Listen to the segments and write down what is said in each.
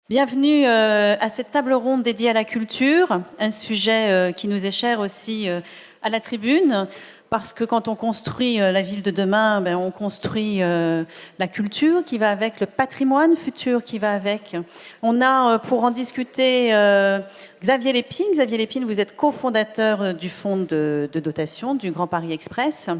Bienvenue à cette table ronde dédiée à la culture, un sujet qui nous est cher aussi à la tribune, parce que quand on construit la ville de demain, on construit la culture qui va avec, le patrimoine futur qui va avec. On a, pour en discuter, Xavier Lépine. Xavier Lépine, vous êtes cofondateur du fonds de dotation du Grand Paris Express.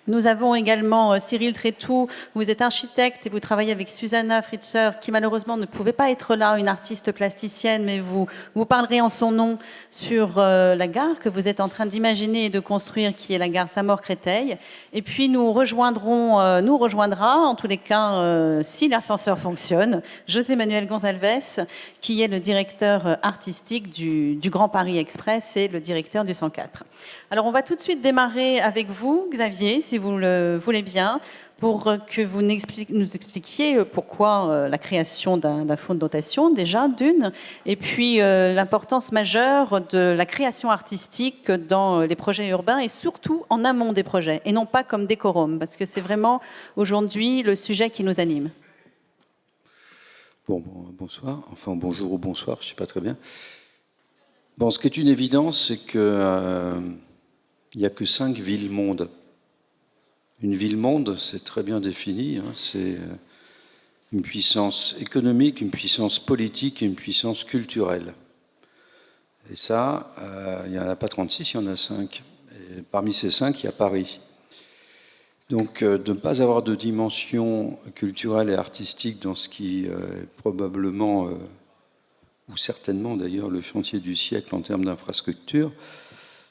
Nous avons également Cyril Trétou, vous êtes architecte et vous travaillez avec Susanna Fritzer, qui malheureusement ne pouvait pas être là, une artiste plasticienne, mais vous parlerez en son nom sur la gare que vous êtes en train d'imaginer et de construire, qui est la gare Saint-Maur-Créteil. Et puis nous rejoindra, en tous les cas, si l'ascenseur fonctionne, José Manuel Gonzalez, qui est le directeur artistique du Grand Paris Express et le directeur du 104. Alors on va tout de suite démarrer avec vous, Xavier, si vous le voulez bien, pour que vous nous expliquiez pourquoi la création d'un fonds de dotation, déjà, d'une, et puis l'importance majeure de la création artistique dans les projets urbains et surtout en amont des projets, et non pas comme décorum, parce que c'est vraiment aujourd'hui le sujet qui nous anime. Bonsoir, enfin bonjour ou bonsoir, je ne sais pas très bien. Bon, ce qui est une évidence, c'est que il n'y a que 5 villes-mondes. Une ville-monde, c'est très bien défini, hein, c'est une puissance économique, une puissance politique et une puissance culturelle. Et ça, il n'y en a pas 36, il y en a 5. Et parmi ces 5, il y a Paris. Donc, de ne pas avoir de dimension culturelle et artistique dans ce qui est probablement, ou certainement d'ailleurs, le chantier du siècle en termes d'infrastructure,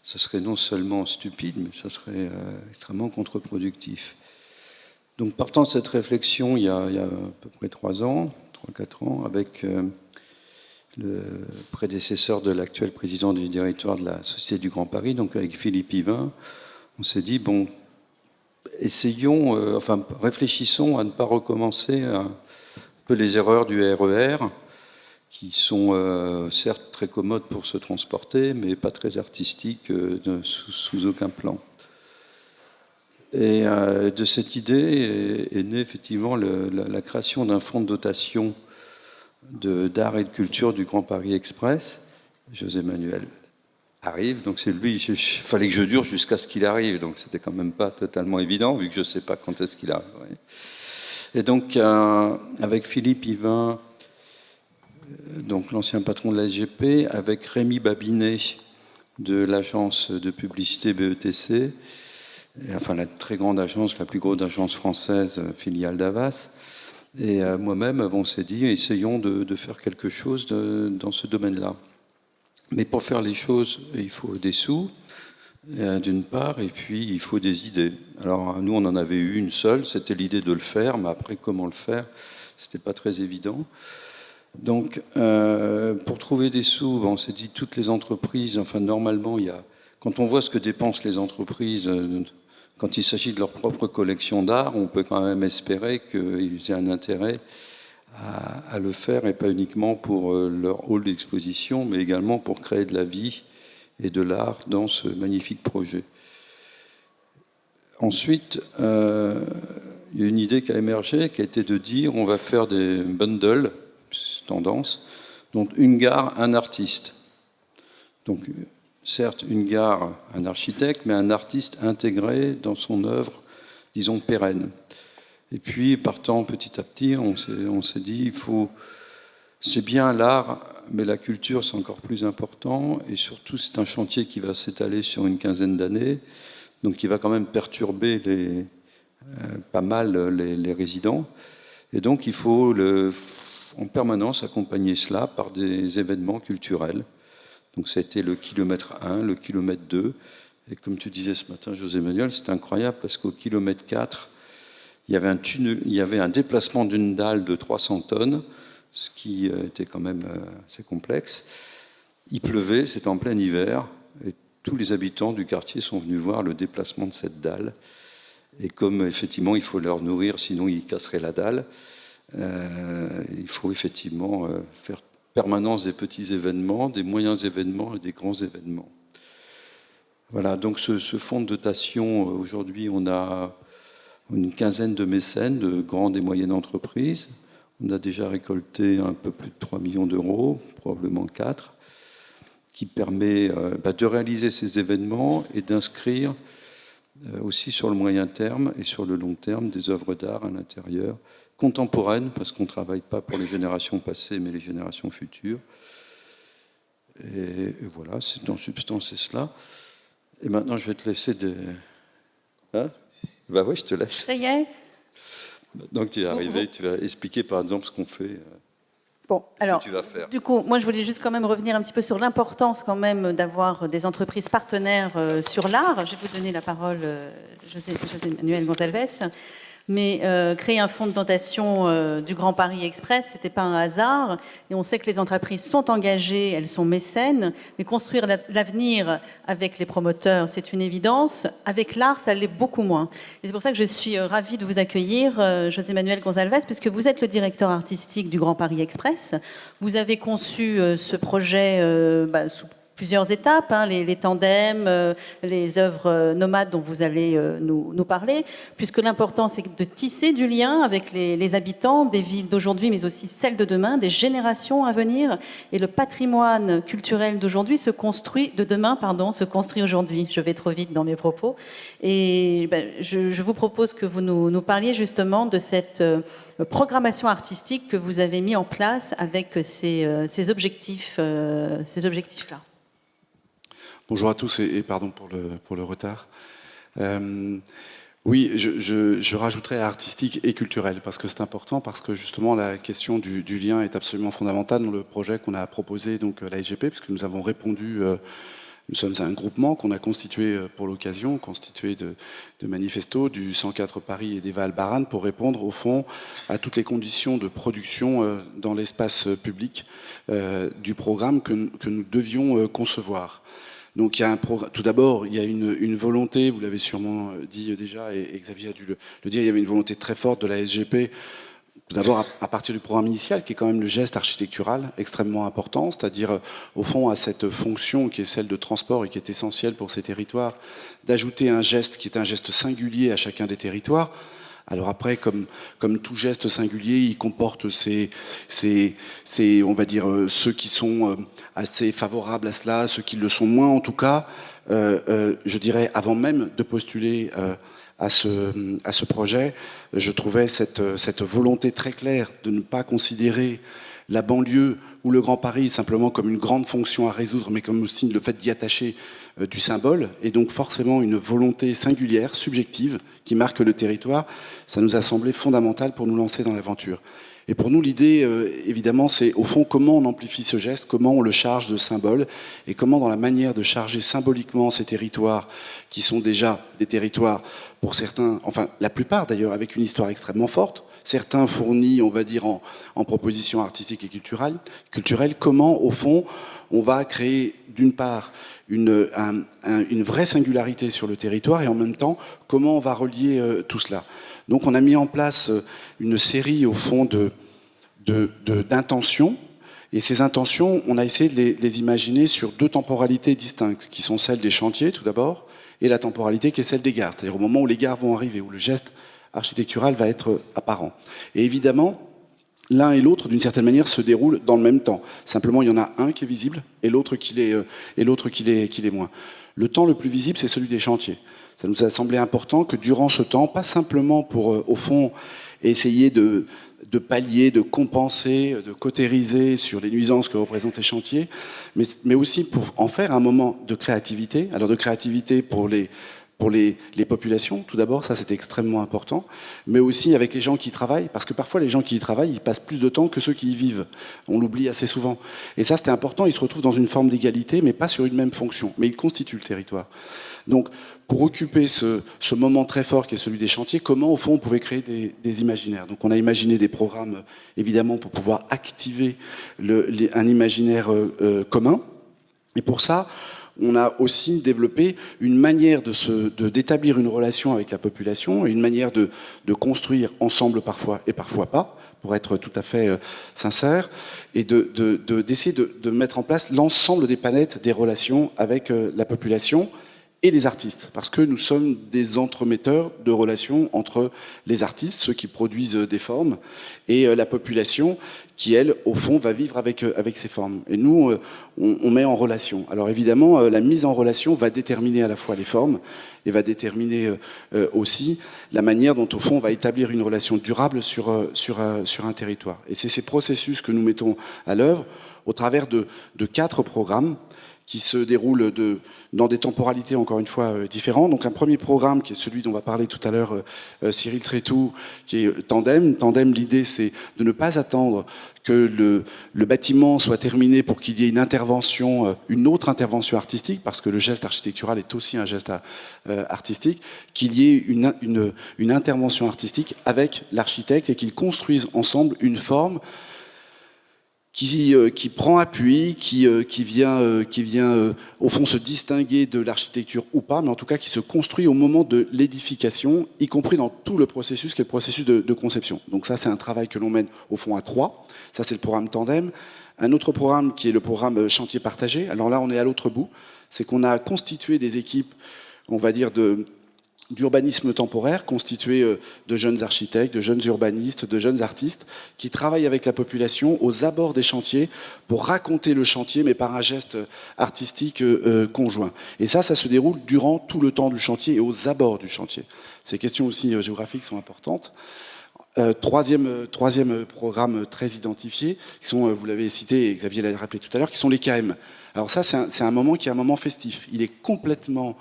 ce serait non seulement stupide, mais ça serait extrêmement contre-productif. Donc, partant de cette réflexion, il y a à peu près 3 ans, 3-4 ans, avec le prédécesseur de l'actuel président du directoire de la Société du Grand Paris, donc avec Philippe Yvain, on s'est dit, bon, réfléchissons à ne pas recommencer un peu les erreurs du RER, qui sont certes très commodes pour se transporter, mais pas très artistiques sous aucun plan. Et de cette idée est née effectivement la création d'un fonds de dotation d'art et de culture du Grand Paris Express. José Manuel arrive, donc c'est lui, il fallait que je dure jusqu'à ce qu'il arrive, donc c'était quand même pas totalement évident, vu que je ne sais pas quand est-ce qu'il arrive. Et donc, avec Philippe Yvain, donc l'ancien patron de la SGP, avec Rémi Babinet de l'agence de publicité BETC, enfin la très grande agence, la plus grosse agence française, filiale d'Havas, et moi-même, on s'est dit, essayons de faire quelque chose dans ce domaine-là. Mais pour faire les choses, il faut des sous, d'une part, et puis il faut des idées. Alors nous, on en avait eu une seule, c'était l'idée de le faire, mais après, comment le faire, c'était pas très évident. Donc, pour trouver des sous, on s'est dit toutes les entreprises, enfin normalement, quand on voit ce que dépensent les entreprises, quand il s'agit de leur propre collection d'art, on peut quand même espérer qu'ils aient un intérêt à le faire, et pas uniquement pour leur hall d'exposition, mais également pour créer de la vie et de l'art dans ce magnifique projet. Ensuite, il y a une idée qui a émergé, qui a été de dire on va faire des bundles, tendance, donc une gare, un artiste. Donc, certes, une gare, un architecte, mais un artiste intégré dans son œuvre, disons, pérenne. Et puis, partant petit à petit, on s'est dit, c'est bien l'art, mais la culture, c'est encore plus important. Et surtout, c'est un chantier qui va s'étaler sur une quinzaine d'années, donc qui va quand même perturber pas mal les résidents. Et donc, il faut en permanence accompagner cela par des événements culturels. Donc, ça a été le kilomètre 1, le kilomètre 2. Et comme tu disais ce matin, José Manuel, c'est incroyable parce qu'au kilomètre 4, il y avait un déplacement d'une dalle de 300 tonnes, ce qui était quand même assez complexe. Il pleuvait, c'était en plein hiver, et tous les habitants du quartier sont venus voir le déplacement de cette dalle. Et comme effectivement il faut leur nourrir, sinon ils casseraient la dalle, il faut effectivement faire permanence des petits événements, des moyens événements et des grands événements. Voilà, donc ce fonds de dotation, aujourd'hui on a une quinzaine de mécènes, de grandes et moyennes entreprises. On a déjà récolté un peu plus de 3 millions d'euros, probablement 4, qui permet de réaliser ces événements et d'inscrire aussi sur le moyen terme et sur le long terme des œuvres d'art à l'intérieur, contemporaines, parce qu'on ne travaille pas pour les générations passées, mais les générations futures. Et voilà, c'est en substance c'est cela. Et maintenant, je vais te laisser de... Hein? Bah oui, je te laisse. Ça y est. Donc tu es arrivé, tu vas expliquer par exemple ce qu'on fait. Bon, alors, tu vas faire. Du coup, moi je voulais juste quand même revenir un petit peu sur l'importance quand même d'avoir des entreprises partenaires sur l'art. Je vais vous donner la parole, José Manuel Gonzalez. Mais créer un fonds de dotation du Grand Paris Express, c'était pas un hasard. Et on sait que les entreprises sont engagées, elles sont mécènes. Mais construire l'avenir avec les promoteurs, c'est une évidence. Avec l'art, ça l'est beaucoup moins. Et c'est pour ça que je suis ravie de vous accueillir, José Manuel Gonzalez, puisque vous êtes le directeur artistique du Grand Paris Express. Vous avez conçu ce projet sous plusieurs étapes, les tandems, les œuvres nomades dont vous allez nous parler, puisque l'important c'est de tisser du lien avec les habitants des villes d'aujourd'hui, mais aussi celles de demain, des générations à venir. Et le patrimoine culturel d'aujourd'hui se construit aujourd'hui. Je vais trop vite dans mes propos. Et je vous propose que vous nous parliez justement de cette programmation artistique que vous avez mis en place avec ces objectifs-là. Bonjour à tous et pardon pour le retard. Oui, je rajouterais artistique et culturel parce que c'est important, parce que justement la question du lien est absolument fondamentale dans le projet qu'on a proposé, donc la SGP, puisque nous avons répondu, nous sommes un groupement qu'on a constitué pour l'occasion, constitué de manifestos du 104 Paris et d'Eva Albaran pour répondre au fond à toutes les conditions de production dans l'espace public du programme que nous devions concevoir. Donc, tout d'abord, il y a une volonté, vous l'avez sûrement dit déjà, et Xavier a dû le dire, il y avait une volonté très forte de la SGP, tout d'abord à partir du programme initial, qui est quand même le geste architectural extrêmement important, c'est-à-dire, au fond, à cette fonction qui est celle de transport et qui est essentielle pour ces territoires, d'ajouter un geste qui est un geste singulier à chacun des territoires. Alors après, comme tout geste singulier, il comporte on va dire, ceux qui sont assez favorables à cela, ceux qui le sont moins en tout cas. Je dirais, avant même de postuler à ce projet, je trouvais cette volonté très claire de ne pas considérer la banlieue ou le Grand Paris simplement comme une grande fonction à résoudre, mais comme aussi le fait d'y attacher du symbole, et donc forcément une volonté singulière, subjective, qui marque le territoire. Ça nous a semblé fondamental pour nous lancer dans l'aventure. Et pour nous, l'idée, évidemment, c'est au fond comment on amplifie ce geste, comment on le charge de symbole, et comment dans la manière de charger symboliquement ces territoires, qui sont déjà des territoires, pour certains, enfin la plupart d'ailleurs, avec une histoire extrêmement forte, certains fournis, on va dire, en propositions artistiques et culturelles, comment, au fond, on va créer, d'une part, une vraie singularité sur le territoire, et en même temps, comment on va relier tout cela. Donc on a mis en place une série, au fond, d'intentions, et ces intentions, on a essayé de les imaginer sur deux temporalités distinctes, qui sont celles des chantiers, tout d'abord, et la temporalité qui est celle des gares, c'est-à-dire au moment où les gares vont arriver, où le geste architectural va être apparent. Et évidemment, l'un et l'autre, d'une certaine manière, se déroulent dans le même temps. Simplement, il y en a un qui est visible et l'autre qui l'est moins. Le temps le plus visible, c'est celui des chantiers. Ça nous a semblé important que durant ce temps, pas simplement pour, au fond, essayer de pallier, de compenser, de cautériser sur les nuisances que représentent les chantiers, mais aussi pour en faire un moment de créativité. Alors de créativité pour les populations, tout d'abord, ça c'était extrêmement important, mais aussi avec les gens qui y travaillent, parce que parfois les gens qui y travaillent, ils passent plus de temps que ceux qui y vivent. On l'oublie assez souvent. Et ça c'était important, ils se retrouvent dans une forme d'égalité, mais pas sur une même fonction, mais ils constituent le territoire. Donc, pour occuper ce moment très fort qui est celui des chantiers, comment au fond on pouvait créer des imaginaires. Donc on a imaginé des programmes, évidemment, pour pouvoir activer un imaginaire commun, et pour ça, on a aussi développé une manière d'établir une relation avec la population, et une manière de construire ensemble parfois et parfois pas, pour être tout à fait sincère, et d'essayer de mettre en place l'ensemble des palettes des relations avec la population, et les artistes, parce que nous sommes des entremetteurs de relations entre les artistes, ceux qui produisent des formes, et la population qui, elle, au fond, va vivre avec ces formes. Et nous, on met en relation. Alors évidemment, la mise en relation va déterminer à la fois les formes et va déterminer aussi la manière dont, au fond, on va établir une relation durable sur un territoire. Et c'est ces processus que nous mettons à l'œuvre au travers de 4 programmes qui se déroulent dans des temporalités, encore une fois, différentes. Donc un premier programme, qui est celui dont va parler tout à l'heure Cyril Trétou, qui est Tandem. Tandem, l'idée, c'est de ne pas attendre que le bâtiment soit terminé pour qu'il y ait une autre intervention artistique, parce que le geste architectural est aussi un geste artistique, qu'il y ait une intervention artistique avec l'architecte et qu'ils construisent ensemble une forme qui prend appui, qui vient au fond se distinguer de l'architecture ou pas, mais en tout cas qui se construit au moment de l'édification, y compris dans tout le processus qui est le processus de conception. Donc ça, c'est un travail que l'on mène au fond à 3. Ça, c'est le programme Tandem. Un autre programme qui est le programme Chantier partagé. Alors là, on est à l'autre bout. C'est qu'on a constitué des équipes, on va dire, d'urbanisme temporaire, constitué de jeunes architectes, de jeunes urbanistes, de jeunes artistes, qui travaillent avec la population aux abords des chantiers pour raconter le chantier, mais par un geste artistique conjoint. Et ça se déroule durant tout le temps du chantier et aux abords du chantier. Ces questions aussi géographiques sont importantes. Troisième programme très identifié, qui sont, vous l'avez cité, et Xavier l'a rappelé tout à l'heure, qui sont les KM. Alors ça, c'est un moment qui est un moment festif. Il est complètement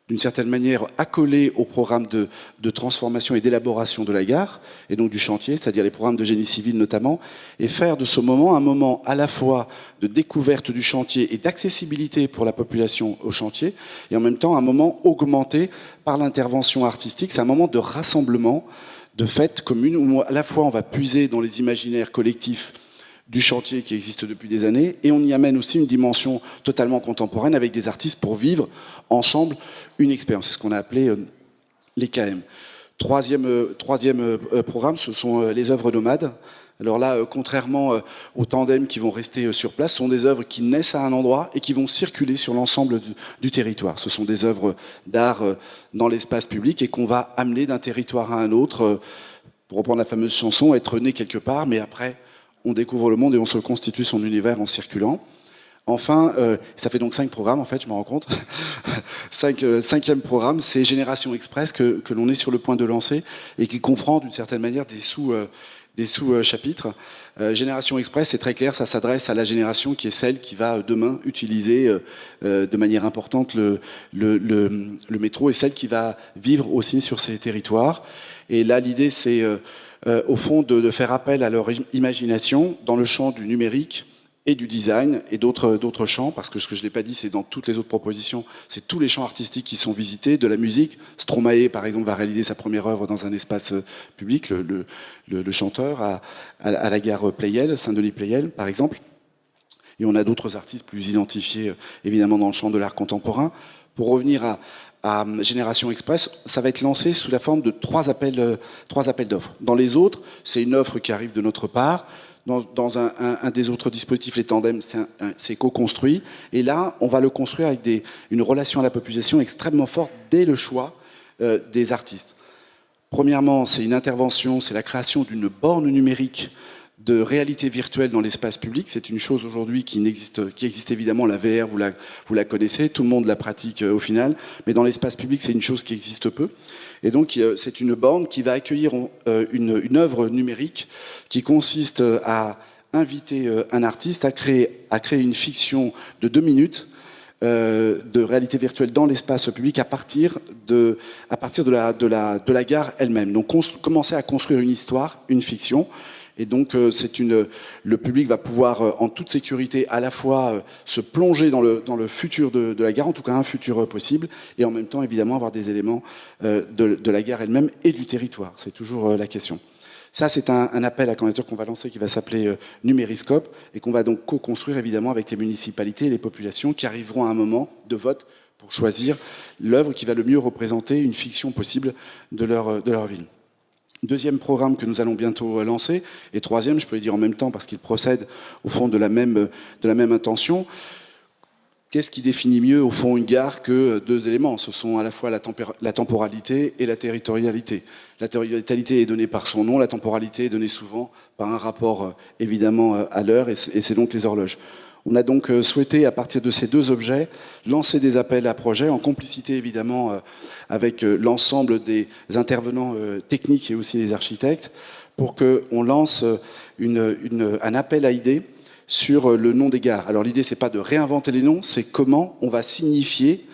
d'une certaine manière accolé au programme de transformation et d'élaboration de la gare, et donc du chantier, c'est-à-dire les programmes de génie civil notamment, et faire de ce moment un moment à la fois de découverte du chantier et d'accessibilité pour la population au chantier, et en même temps un moment augmenté par l'intervention artistique. C'est un moment de rassemblement, de fête commune, où à la fois on va puiser dans les imaginaires collectifs du chantier qui existe depuis des années, et on y amène aussi une dimension totalement contemporaine avec des artistes pour vivre ensemble une expérience. C'est ce qu'on a appelé les KM. Troisième programme, ce sont les œuvres nomades. Alors là, contrairement aux tandems qui vont rester sur place, ce sont des œuvres qui naissent à un endroit et qui vont circuler sur l'ensemble du territoire. Ce sont des œuvres d'art dans l'espace public et qu'on va amener d'un territoire à un autre, pour reprendre la fameuse chanson, être né quelque part, mais après on découvre le monde et on se constitue son univers en circulant. Enfin, ça fait donc 5 programmes, en fait, je me rends compte. Cinquième programme, c'est Génération Express que l'on est sur le point de lancer et qui comprend d'une certaine manière des sous-chapitres. Génération Express, c'est très clair, ça s'adresse à la génération qui est celle qui va demain utiliser de manière importante le métro et celle qui va vivre aussi sur ces territoires. Et là, l'idée, c'est au fond de faire appel à leur imagination dans le champ du numérique et du design et d'autres champs, parce que ce que je n'ai pas dit, c'est dans toutes les autres propositions, c'est tous les champs artistiques qui sont visités, de la musique. Stromae, par exemple, va réaliser sa première œuvre dans un espace public, le chanteur, à la gare Pleyel, Saint-Denis Pleyel, par exemple. Et on a d'autres artistes plus identifiés, évidemment, dans le champ de l'art contemporain. Pour revenir à Génération Express, ça va être lancé sous la forme de 3 appels d'offres. Dans les autres, c'est une offre qui arrive de notre part. Dans un des autres dispositifs, les tandems, c'est co-construit. Et là, on va le construire avec une relation à la population extrêmement forte dès le choix des artistes. Premièrement, c'est une intervention, c'est la création d'une borne numérique de réalité virtuelle dans l'espace public. C'est une chose aujourd'hui qui existe évidemment, la VR, vous la connaissez, tout le monde la pratique au final, mais dans l'espace public, c'est une chose qui existe peu. Et donc, c'est une borne qui va accueillir une œuvre numérique qui consiste à inviter un artiste à créer une fiction de 2 minutes de réalité virtuelle dans l'espace public à partir de la gare elle-même. Donc, commencer à construire une histoire, une fiction. Et donc, le public va pouvoir, en toute sécurité, à la fois se plonger dans le futur de la gare, en tout cas un futur possible, et en même temps, évidemment, avoir des éléments de la gare elle-même et du territoire. C'est toujours la question. Ça, c'est un appel à candidature qu'on va lancer, qui va s'appeler Numériscope, et qu'on va donc co-construire, évidemment, avec les municipalités et les populations qui arriveront à un moment de vote pour choisir l'œuvre qui va le mieux représenter une fiction possible de leur ville. Deuxième programme que nous allons bientôt lancer, et troisième, je peux le dire en même temps parce qu'il procède au fond de la même intention. qu'est-ce qui définit mieux, au fond, une gare que deux éléments? Ce sont à la fois la temporalité et la territorialité. La territorialité est donnée par son nom, la temporalité est donnée souvent par un rapport, évidemment, à l'heure, et c'est donc les horloges. On a donc souhaité, à partir de ces deux objets, lancer des appels à projets, en complicité, évidemment, avec l'ensemble des intervenants techniques et aussi les architectes, pour qu'on lance un appel à idées sur le nom des gares. Alors l'idée, c'est pas de réinventer les noms, c'est comment on va signifier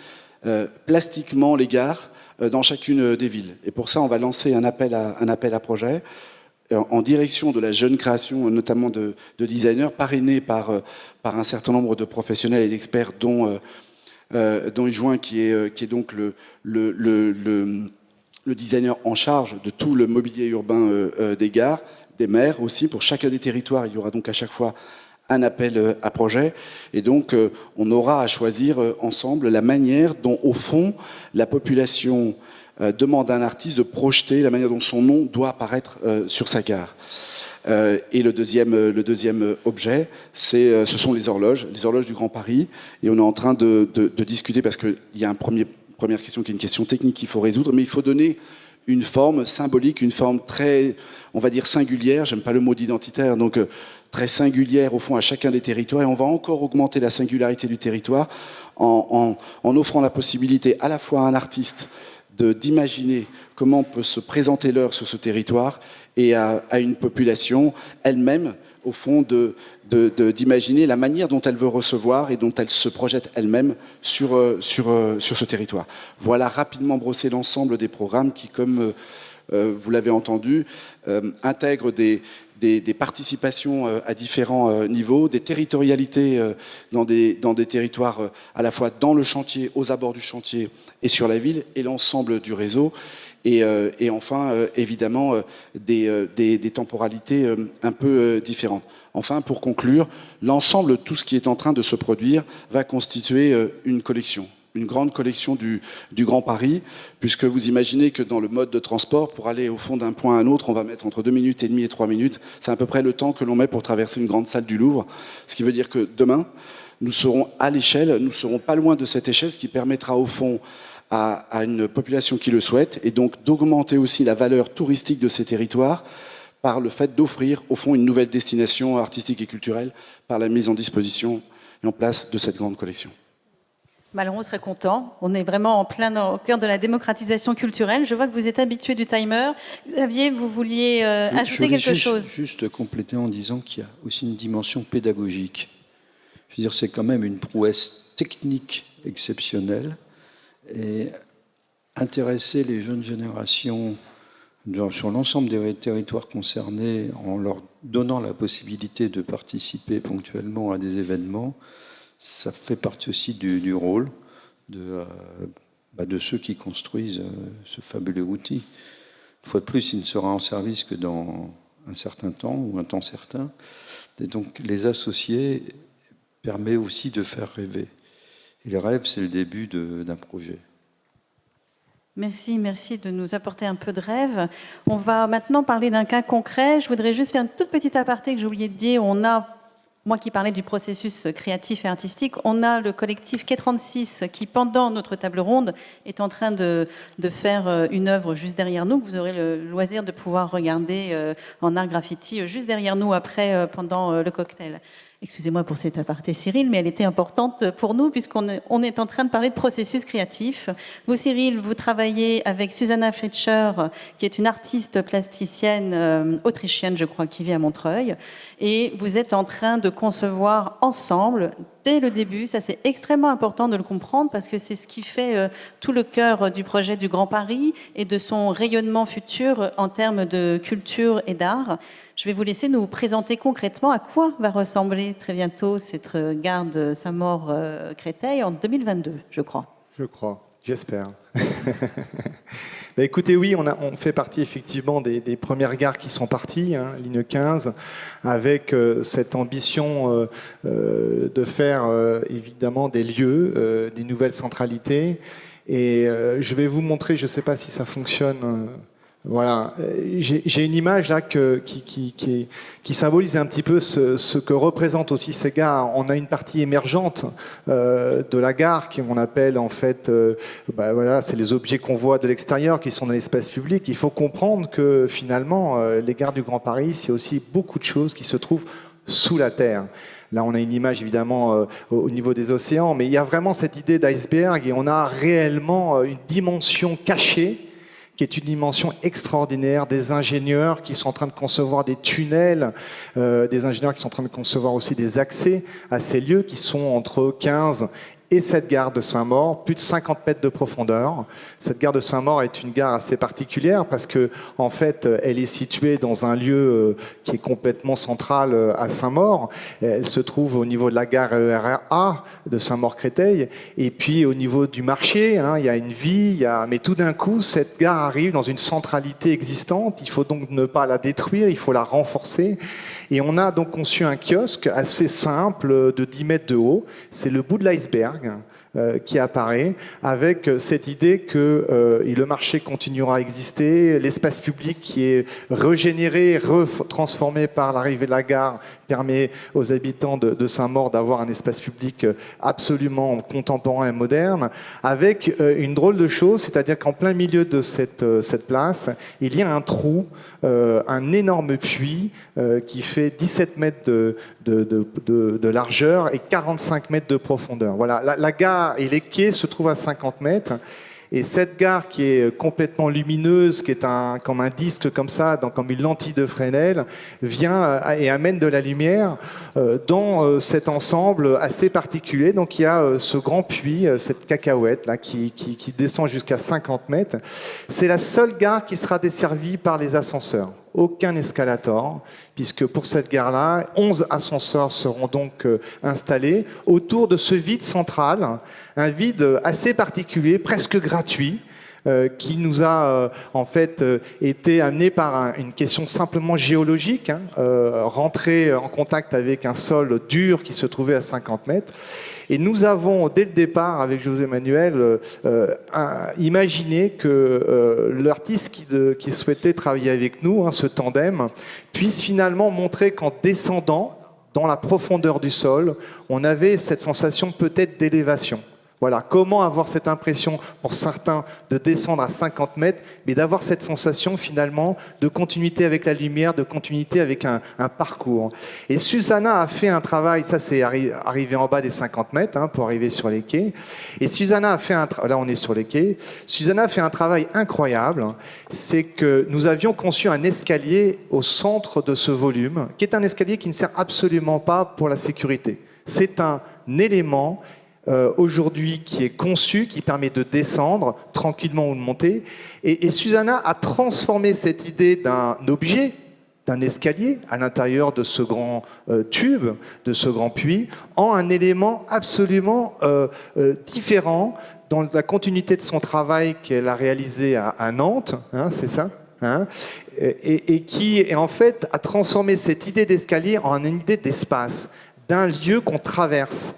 plastiquement les gares dans chacune des villes. Et pour ça, on va lancer un appel à projet en direction de la jeune création, notamment de designers, parrainés par un certain nombre de professionnels et d'experts, dont Yves Join, qui est donc le designer en charge de tout le mobilier urbain des gares, des maires aussi. Pour chacun des territoires, il y aura donc à chaque fois un appel à projet. Et donc, on aura à choisir ensemble la manière dont, au fond, la population demande à un artiste de projeter la manière dont son nom doit apparaître sur sa gare. Et le deuxième objet, ce sont les horloges du Grand Paris. Et on est en train de discuter, parce qu'il y a une première question qui est une question technique qu'il faut résoudre, mais il faut donner une forme symbolique, une forme très, on va dire, singulière. J'aime pas le mot d'identitaire, donc très singulière au fond à chacun des territoires. Et on va encore augmenter la singularité du territoire en offrant la possibilité à la fois à un artiste d'imaginer comment peut se présenter l'heure sur ce territoire, et à une population elle-même, au fond, d'imaginer la manière dont elle veut recevoir et dont elle se projette elle-même sur ce territoire. Voilà rapidement brossé l'ensemble des programmes qui, comme vous l'avez entendu, intègrent des participations à différents niveaux, des territorialités dans des territoires à la fois dans le chantier, aux abords du chantier et sur la ville, et l'ensemble du réseau. Et enfin, évidemment, des temporalités un peu différentes. Enfin, pour conclure, l'ensemble de tout ce qui est en train de se produire va constituer une collection, une grande collection du Grand Paris, puisque vous imaginez que dans le mode de transport, pour aller au fond d'un point à un autre, on va mettre entre 2 minutes et demie et 3 minutes. C'est à peu près le temps que l'on met pour traverser une grande salle du Louvre. Ce qui veut dire que demain, nous serons à l'échelle, nous serons pas loin de cette échelle, ce qui permettra au fond à une population qui le souhaite, et donc d'augmenter aussi la valeur touristique de ces territoires par le fait d'offrir au fond une nouvelle destination artistique et culturelle par la mise en disposition et en place de cette grande collection. Alors on serait content. On est vraiment en plein au cœur de la démocratisation culturelle. Je vois que vous êtes habitué du timer. Xavier, vous vouliez ajouter quelque chose? Juste compléter en disant qu'il y a aussi une dimension pédagogique. Je veux dire, c'est quand même une prouesse technique exceptionnelle. Et intéresser les jeunes générations sur l'ensemble des territoires concernés en leur donnant la possibilité de participer ponctuellement à des événements, ça fait partie aussi du rôle de ceux qui construisent ce fabuleux outil. Une fois de plus, il ne sera en service que dans un certain temps ou un temps certain. Et donc les associer permet aussi de faire rêver. Et les rêves, c'est le début d'un projet. Merci de nous apporter un peu de rêve. On va maintenant parler d'un cas concret. Je voudrais juste faire une toute petite aparté que j'ai oublié de dire. Moi qui parlais du processus créatif et artistique, on a le collectif Quai 36 qui, pendant notre table ronde, est en train de faire une œuvre juste derrière nous. Vous aurez le loisir de pouvoir regarder en art graffiti juste derrière nous après, pendant le cocktail. Excusez-moi pour cette aparté, Cyril, mais elle était importante pour nous puisqu'on est en train de parler de processus créatif. Vous, Cyril, vous travaillez avec Susanna Fletcher, qui est une artiste plasticienne autrichienne, je crois, qui vit à Montreuil. Et vous êtes en train de concevoir ensemble, dès le début, ça c'est extrêmement important de le comprendre parce que c'est ce qui fait tout le cœur du projet du Grand Paris et de son rayonnement futur en termes de culture et d'art. Je vais vous laisser nous présenter concrètement à quoi va ressembler très bientôt cette gare de Saint-Maur-Créteil en 2022, je crois. Je crois, j'espère. Écoutez, oui, on fait partie effectivement des premières gares qui sont parties, ligne 15, avec cette ambition de faire évidemment des lieux, des nouvelles centralités. Et je vais vous montrer, je ne sais pas si ça fonctionne Voilà, j'ai une image là qui symbolise un petit peu ce que représentent aussi ces gares. On a une partie émergente de la gare qu'on appelle en fait, voilà, c'est les objets qu'on voit de l'extérieur qui sont dans l'espace public. Il faut comprendre que finalement, les gares du Grand Paris, c'est aussi beaucoup de choses qui se trouvent sous la terre. Là, on a une image évidemment au niveau des océans, mais il y a vraiment cette idée d'iceberg et on a réellement une dimension cachée qui est une dimension extraordinaire, des ingénieurs qui sont en train de concevoir des tunnels, des ingénieurs qui sont en train de concevoir aussi des accès à ces lieux qui sont entre 15 et cette gare de Saint-Maur, plus de 50 mètres de profondeur. Cette gare de Saint-Maur est une gare assez particulière parce que, en fait, elle est située dans un lieu qui est complètement central à Saint-Maur. Elle se trouve au niveau de la gare RER A de Saint-Maur-Créteil. Et puis, au niveau du marché, hein, il y a une vie, mais tout d'un coup, cette gare arrive dans une centralité existante. Il faut donc ne pas la détruire, il faut la renforcer. Et on a donc conçu un kiosque assez simple de 10 mètres de haut. C'est le bout de l'iceberg qui apparaît avec cette idée que le marché continuera à exister, l'espace public qui est régénéré, transformé par l'arrivée de la gare permet aux habitants de Saint-Maur d'avoir un espace public absolument contemporain et moderne, avec une drôle de chose, c'est-à-dire qu'en plein milieu de cette place, il y a un trou, un énorme puits qui fait 17 mètres de largeur et 45 mètres de profondeur. Voilà, la gare et les quais se trouvent à 50 mètres. Et cette gare qui est complètement lumineuse, qui est comme un disque comme ça, comme une lentille de Fresnel, vient et amène de la lumière dans cet ensemble assez particulier. Donc il y a ce grand puits, cette cacahuète là, qui descend jusqu'à 50 mètres. C'est la seule gare qui sera desservie par les ascenseurs. Aucun escalator, puisque pour cette gare-là, 11 ascenseurs seront donc installés autour de ce vide central, un vide assez particulier, presque gratuit, qui nous a en fait été amené par une question simplement géologique, rentrer en contact avec un sol dur qui se trouvait à 50 mètres. Et nous avons, dès le départ, avec José Manuel, imaginé que l'artiste qui souhaitait travailler avec nous, ce tandem, puisse finalement montrer qu'en descendant dans la profondeur du sol, on avait cette sensation peut-être d'élévation. Voilà, comment avoir cette impression, pour certains, de descendre à 50 mètres, mais d'avoir cette sensation finalement de continuité avec la lumière, de continuité avec un parcours. Et Susanna a fait un travail, ça c'est arrivé en bas des 50 mètres, pour arriver sur les quais. Et Susanna a fait là on est sur les quais, Susanna a fait un travail incroyable, c'est que nous avions conçu un escalier au centre de ce volume, qui est un escalier qui ne sert absolument pas pour la sécurité. C'est un élément aujourd'hui qui est conçu, qui permet de descendre tranquillement ou de monter. Et Susanna a transformé cette idée d'un objet, d'un escalier à l'intérieur de ce grand tube, de ce grand puits, en un élément absolument différent dans la continuité de son travail qu'elle a réalisé à Nantes, c'est ça, et qui en fait a transformé cette idée d'escalier en une idée d'espace, d'un lieu qu'on traverse.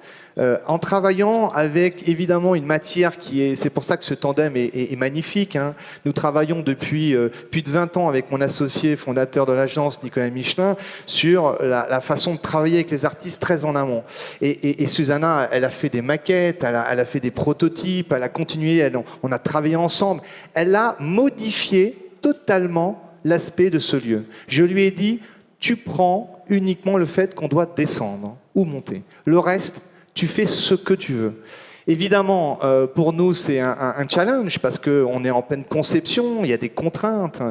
En travaillant avec évidemment une matière c'est pour ça que ce tandem est magnifique. Nous travaillons depuis plus de 20 ans avec mon associé fondateur de l'agence, Nicolas Michelin, sur la façon de travailler avec les artistes très en amont. Et Susanna, elle a fait des maquettes, elle a fait des prototypes, elle a continué, on a travaillé ensemble. Elle a modifié totalement l'aspect de ce lieu. Je lui ai dit, tu prends uniquement le fait qu'on doit descendre ou monter. Le reste, tu fais ce que tu veux. Évidemment, pour nous, c'est un challenge parce qu'on est en pleine conception, il y a des contraintes.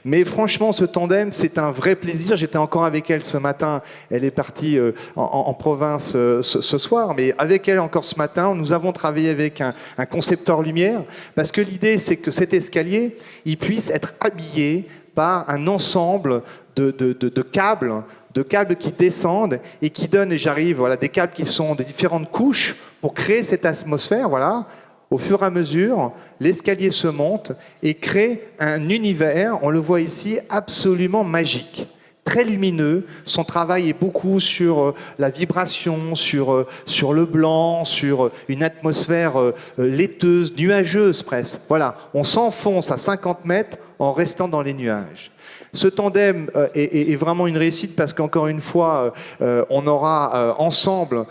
Mais franchement, ce tandem, c'est un vrai plaisir. J'étais encore avec elle ce matin. Elle est partie en province ce soir. Mais avec elle encore ce matin, nous avons travaillé avec un concepteur lumière parce que l'idée, c'est que cet escalier, il puisse être habillé par un ensemble de câbles qui descendent et qui donnent, et j'arrive, voilà, des câbles qui sont de différentes couches pour créer cette atmosphère, voilà. Au fur et à mesure, l'escalier se monte et crée un univers, on le voit ici, absolument magique, très lumineux. Son travail est beaucoup sur la vibration, sur le blanc, sur une atmosphère laiteuse, nuageuse presque. Voilà, on s'enfonce à 50 mètres en restant dans les nuages. Ce tandem est vraiment une réussite parce qu'encore une fois, on aura ensemble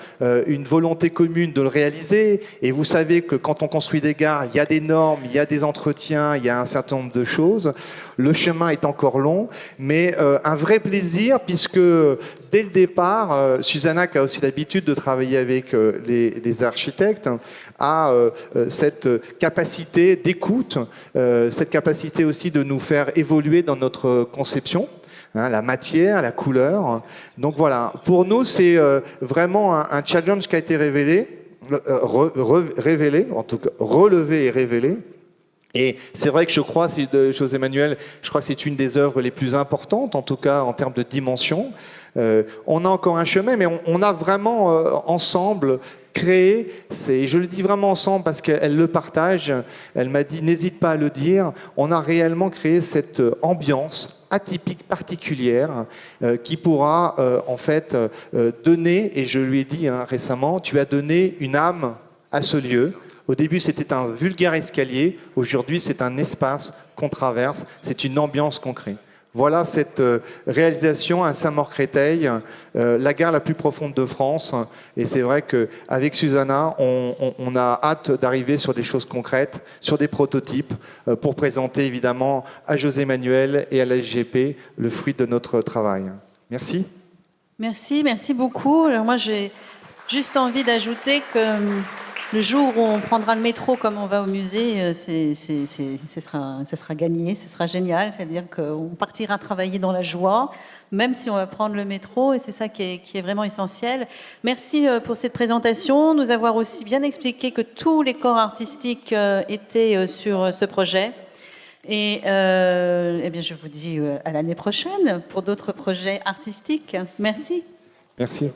une volonté commune de le réaliser. Et vous savez que quand on construit des gares, il y a des normes, il y a des entretiens, il y a un certain nombre de choses. Le chemin est encore long, mais un vrai plaisir puisque dès le départ, Susanna, qui a aussi l'habitude de travailler avec les architectes, a cette capacité d'écoute, cette capacité aussi de nous faire évoluer dans notre conception, hein, la matière, la couleur. Donc voilà, pour nous, c'est vraiment un challenge qui a été révélé, en tout cas relevé et révélé. Et c'est vrai que je crois, José Manuel, je crois que c'est une des œuvres les plus importantes, en tout cas en termes de dimension. On a encore un chemin, mais on a vraiment ensemble créé, je le dis vraiment ensemble parce qu'elle le partage, elle m'a dit n'hésite pas à le dire, on a réellement créé cette ambiance atypique, particulière, qui pourra en fait donner, et je lui ai dit récemment, tu as donné une âme à ce lieu. Au début, c'était un vulgaire escalier. Aujourd'hui, c'est un espace qu'on traverse. C'est une ambiance qu'on crée. Voilà cette réalisation à Saint-Maur-Créteil, la gare la plus profonde de France. Et c'est vrai qu'avec Susanna, on a hâte d'arriver sur des choses concrètes, sur des prototypes, pour présenter évidemment à José Manuel et à la SGP le fruit de notre travail. Merci. Merci beaucoup. Alors moi, j'ai juste envie d'ajouter que le jour où on prendra le métro comme on va au musée, ce sera gagné, ce sera génial. C'est-à-dire qu'on partira travailler dans la joie, même si on va prendre le métro, et c'est ça qui est vraiment essentiel. Merci pour cette présentation, nous avoir aussi bien expliqué que tous les corps artistiques étaient sur ce projet. Et eh bien, je vous dis à l'année prochaine pour d'autres projets artistiques. Merci. Merci.